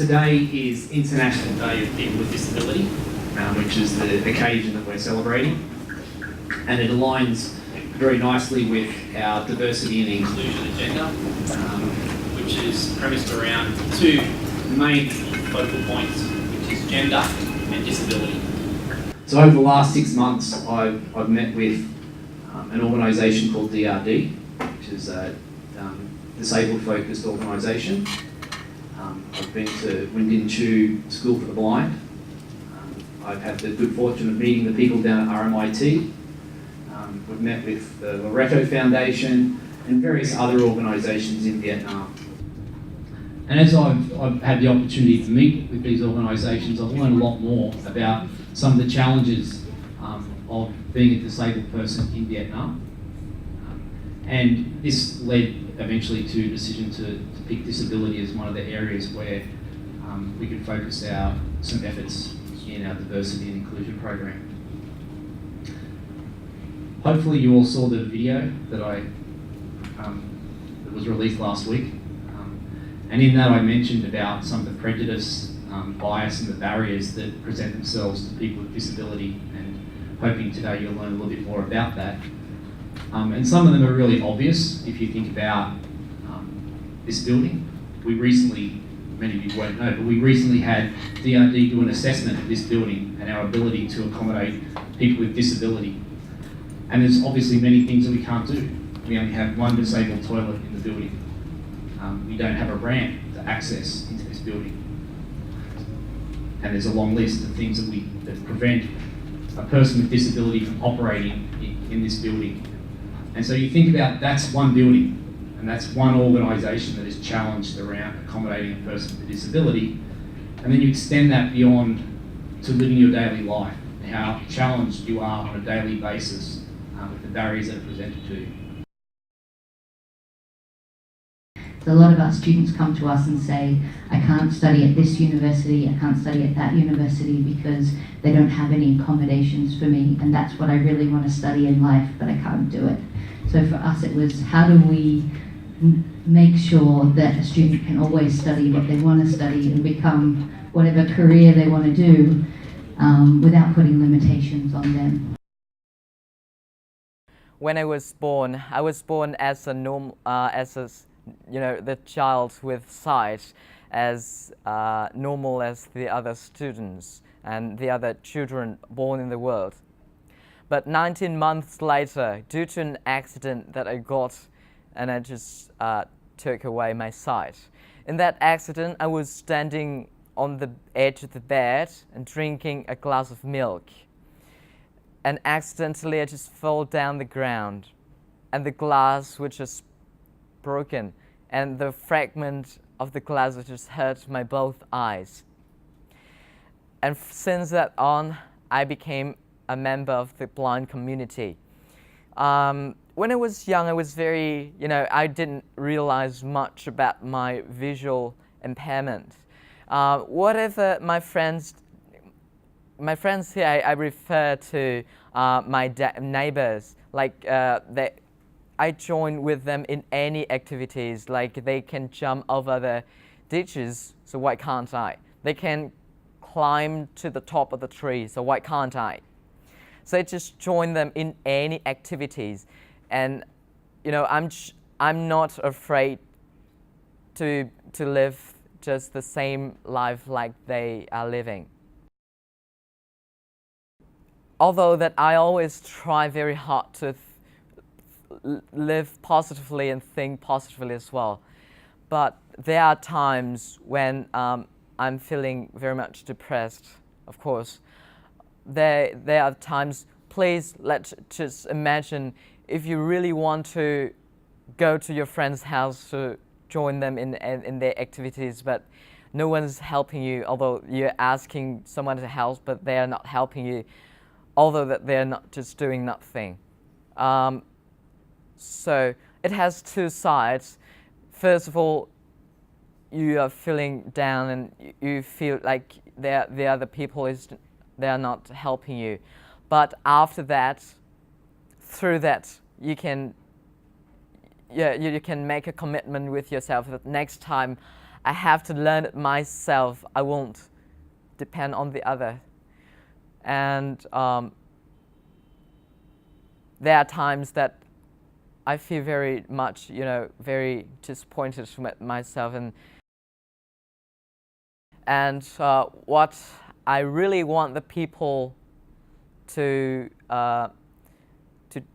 Today is International Day of People with Disability, which is the occasion that we're celebrating. And it aligns very nicely with our diversity and inclusion agenda, which is premised around two main focal points, which is gender and disability. So over the last 6 months, I've met with an organisation called DRD, which is a disabled-focused organisation. I've been to Nguyen Thanh Vinh School for the Blind. I've had the good fortune of meeting the people down at RMIT. We've met with the Loreto Foundation and various other organisations in Vietnam. And as I've had the opportunity to meet with these organisations, I've learned a lot more about some of the challenges of being a disabled person in Vietnam. And this led eventually to a decision to pick disability as one of the areas where we could focus some efforts in our diversity and inclusion program. Hopefully you all saw the video that that was released last week. And in that I mentioned about some of the prejudice, bias and the barriers that present themselves to people with disability, and hoping today you'll learn a little bit more about that. And some of them are really obvious if you think about this building. We recently, many of you won't know, but we recently had DRD do an assessment of this building and our ability to accommodate people with disability. And there's obviously many things that we can't do. We only have one disabled toilet in the building. We don't have a ramp to access into this building. And there's a long list of things that prevent a person with disability from operating in this building. And so you think about, that's one building, and that's one organisation that is challenged around accommodating a person with disability. And then you extend that beyond to living your daily life, and how challenged you are on a daily basis with the barriers that are presented to you. A lot of our students come to us and say, I can't study at this university, I can't study at that university because they don't have any accommodations for me, and that's what I really want to study in life, but I can't do it. So for us it was, how do we make sure that a student can always study what they want to study and become whatever career they want to do without putting limitations on them. When I was born as a the child with sight, as normal as the other students and the other children born in the world. But 19 months later, due to an accident that I got, and I just took away my sight. In that accident, I was standing on the edge of the bed and drinking a glass of milk. And accidentally, I just fell down the ground, and the glass was just broken, and the fragment of the glass just hurt my both eyes. And since that on, I became a member of the blind community. When I was young, I was very, I didn't realize much about my visual impairment. Whatever my friends here, I refer to my neighbors, like I join with them in any activities, like they can jump over the ditches, so why can't I? They can climb to the top of the tree, so why can't I? So I just join them in any activities, and I'm not afraid to live just the same life like they are living. Although that I always try very hard to live positively and think positively as well, but there are times when I'm feeling very much depressed, of course. There are times, please let's just imagine if you really want to go to your friend's house to join them in their activities, but no one's helping you, although you're asking someone to help, but they are not helping you, although that they're not just doing nothing. So it has two sides. First of all, you are feeling down and you feel like the other people they are not helping you. But after that, through that, you can make a commitment with yourself that next time I have to learn it myself. I won't depend on the other. And there are times that I feel very much, very disappointed with myself. And what I really want the people to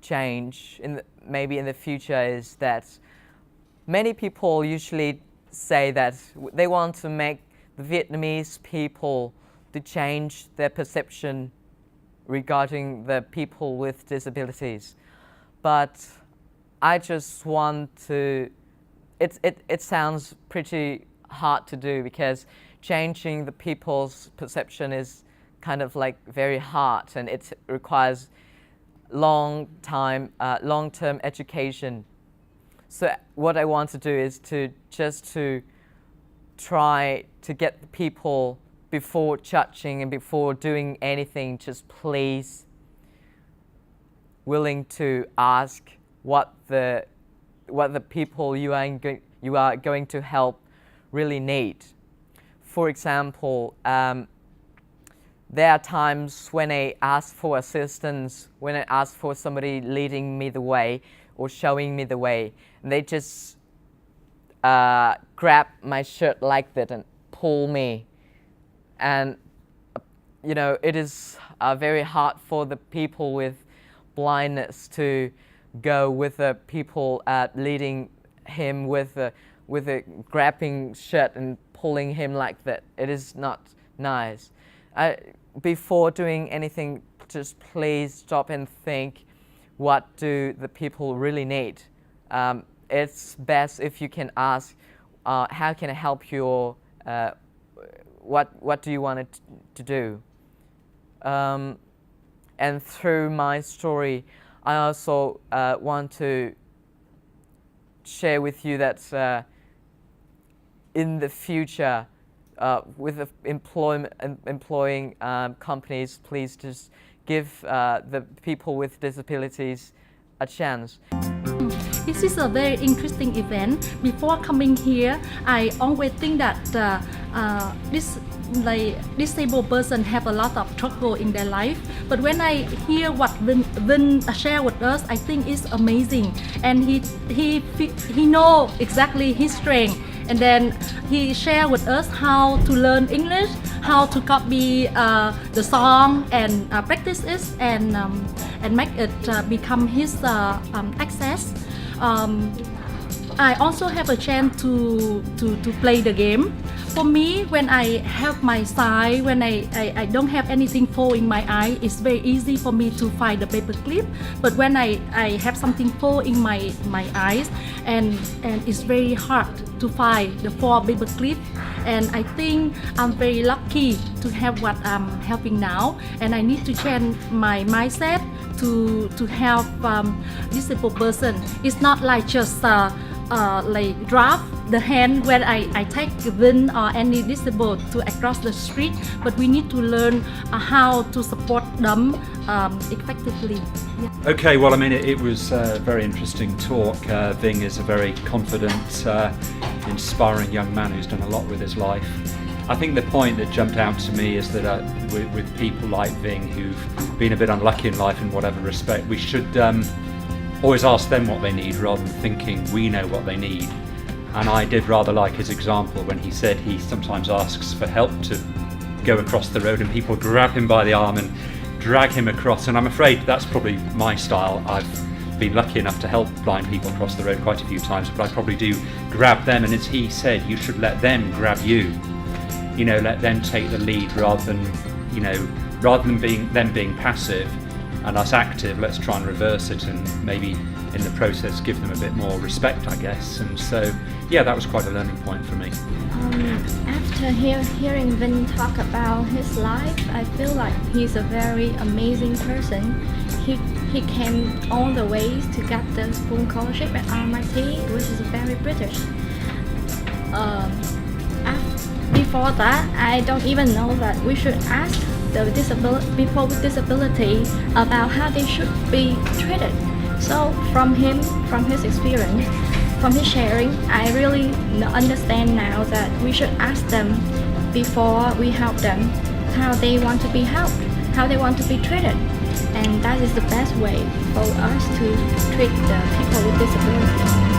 change maybe in the future is that many people usually say that they want to make the Vietnamese people to change their perception regarding the people with disabilities. But I just want to, it sounds pretty hard to do because changing the people's perception is kind of like very hard, and it requires long-term education. So what I want to do is to try to get the people, before judging and before doing anything, just please willing to ask what the people you are going to help really need. For example, there are times when I ask for assistance, when I ask for somebody leading me the way or showing me the way, and they just grab my shirt like that and pull me. And it is very hard for the people with blindness to go with the people leading him with a grabbing shirt and pulling him like that. It is not nice. Before doing anything, just please stop and think, what do the people really need? It's best if you can ask, how can I help you, or what do you want it to do? And through my story, I also want to share with you that in the future, with the employing companies, please just give the people with disabilities a chance. This is a very interesting event. Before coming here, I always think that disabled person have a lot of trouble in their life. But when I hear what Vin share with us, I think it's amazing. And he know exactly his strength. And then he share with us how to learn English, how to copy the song and practice it and make it become his access. I also have a chance to play the game. For me, when I have my sight, when I don't have anything fall in my eye, it's very easy for me to find the paper clip. But when I have something fall in my eyes, and it's very hard to find the 4 paper clip. And I think I'm very lucky to have what I'm having now, and I need to change my mindset to help disabled person. It's not like just like draft the hand when I take Vin or any disabled to across the street, but we need to learn how to support them effectively. Yeah. Okay, well, I mean, it was a very interesting talk. Ving is a very confident, inspiring young man who's done a lot with his life. I think the point that jumped out to me is that with people like Ving who've been a bit unlucky in life in whatever respect, we should always ask them what they need rather than thinking we know what they need. And I did rather like his example when he said he sometimes asks for help to go across the road and people grab him by the arm and drag him across, and I'm afraid that's probably my style. I've been lucky enough to help blind people across the road quite a few times, but I probably do grab them, and as he said, you should let them grab you. Let them take the lead rather than being passive and us active. Let's try and reverse it and maybe in the process give them a bit more respect, I guess. And so, yeah, that was quite a learning point for me. After hearing Vin talk about his life, I feel like he's a very amazing person. He came all the way to get the full scholarship at RMIT, which is very British. Before that, I don't even know that we should ask the people with disability about how they should be treated. So from his experience, from his sharing, I really understand now that we should ask them before we help them how they want to be helped, how they want to be treated. And that is the best way for us to treat the people with disabilities.